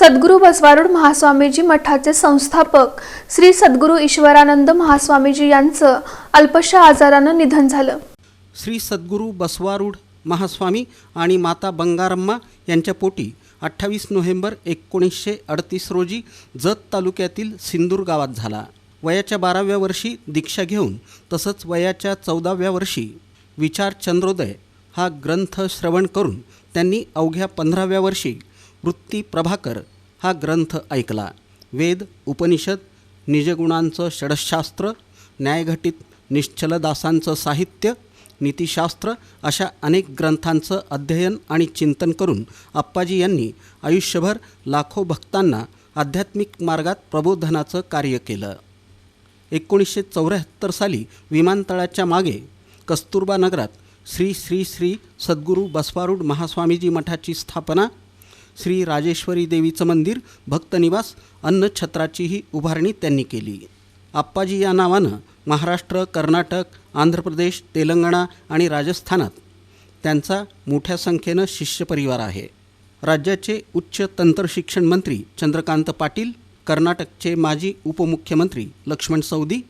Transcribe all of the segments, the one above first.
सद्गुरू बसवारूढ महास्वामीजी मठाचे संस्थापक श्री सद्गुरू ईश्वरानंद महास्वामीजी यांचं अल्पशा आजारानं निधन झालं। श्री सद्गुरू बसवारूढ महास्वामी आणि माता बंगारम्मा यांच्या पोटी 28 नोव्हेंबर 1938 रोजी जत तालुक्यातील सिंदूर गावात झाला। वयाच्या 12व्या वर्षी दीक्षा घेऊन तसंच वयाच्या 14व्या वर्षी विचार चंद्रोदय हा ग्रंथ श्रवण करून त्यांनी अवघ्या 15व्या वर्षी वृत्ती प्रभाकर हा ग्रंथ ऐकला। वेद, उपनिषद, निजगुणांचं षडशास्त्र, न्यायघटित निश्चलदासांचं साहित्य, नीतिशास्त्र अशा अनेक ग्रंथांचं अध्ययन आणि चिंतन करून आप्पाजी यांनी आयुष्यभर लाखो भक्तांना आध्यात्मिक मार्गात प्रबोधनाचं कार्य केलं। 1974 साली विमानतळाच्या मागे कस्तुरबा नगरात श्री श्री श्री सद्गुरू बसवारूढ महास्वामीजी मठाची स्थापना, श्री राजेश्वरी देवीचं मंदिर, भक्तनिवास, अन्नछत्राचीही उभारणी त्यांनी केली। आप्पाजी या नावानं महाराष्ट्र, कर्नाटक, आंध्र प्रदेश, तेलंगणा आणि राजस्थानात त्यांचा मोठ्या संख्येनं शिष्य परिवार आहे। राज्याचे उच्च तंत्रशिक्षण मंत्री चंद्रकांत पाटील, कर्नाटकचे माजी उपमुख्यमंत्री लक्ष्मण सवदी,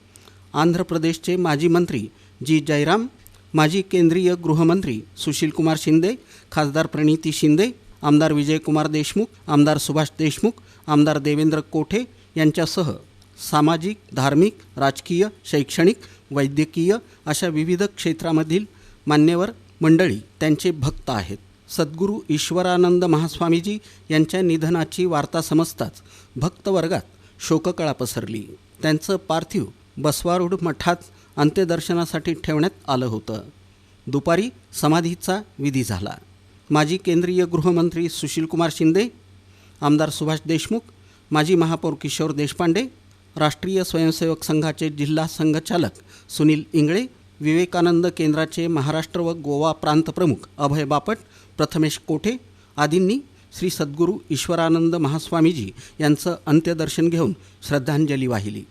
आंध्र प्रदेशचे माजी मंत्री जी जयराम, माजी केंद्रीय गृहमंत्री सुशीलकुमार शिंदे, खासदार प्रणिती शिंदे, आमदार विजयकुमार देशमुख, आमदार सुभाष देशमुख, आमदार देवेंद्र कोठे यांच्यासह सामाजिक, धार्मिक, राजकीय, शैक्षणिक, वैद्यकीय अशा विविध क्षेत्रामधील मान्यवर मंडळी त्यांचे भक्त आहेत। सद्गुरू ईश्वरानंद महास्वामीजी यांच्या निधनाची वार्ता समजताच भक्तवर्गात शोककळा पसरली। त्यांचं पार्थिव बसवारूढ मठात अंत्यदर्शनासाठी ठेवण्यात आलं होतं। दुपारी समाधीचा विधी झाला। माजी केंद्रीय गृहमंत्री सुशीलकुमार शिंदे, आमदार सुभाष देशमुख, माजी महापौर किशोर देशपांडे, राष्ट्रीय स्वयंसेवक संघाचे जिल्हा संघचालक सुनील इंगळे, विवेकानंद केंद्राचे महाराष्ट्र व गोवा प्रांत प्रमुख अभय बापट, प्रथमेश कोठे आदींनी श्री सद्गुरू ईश्वरानंद महास्वामीजी यांचं अंत्यदर्शन घेऊन श्रद्धांजली वाहिली।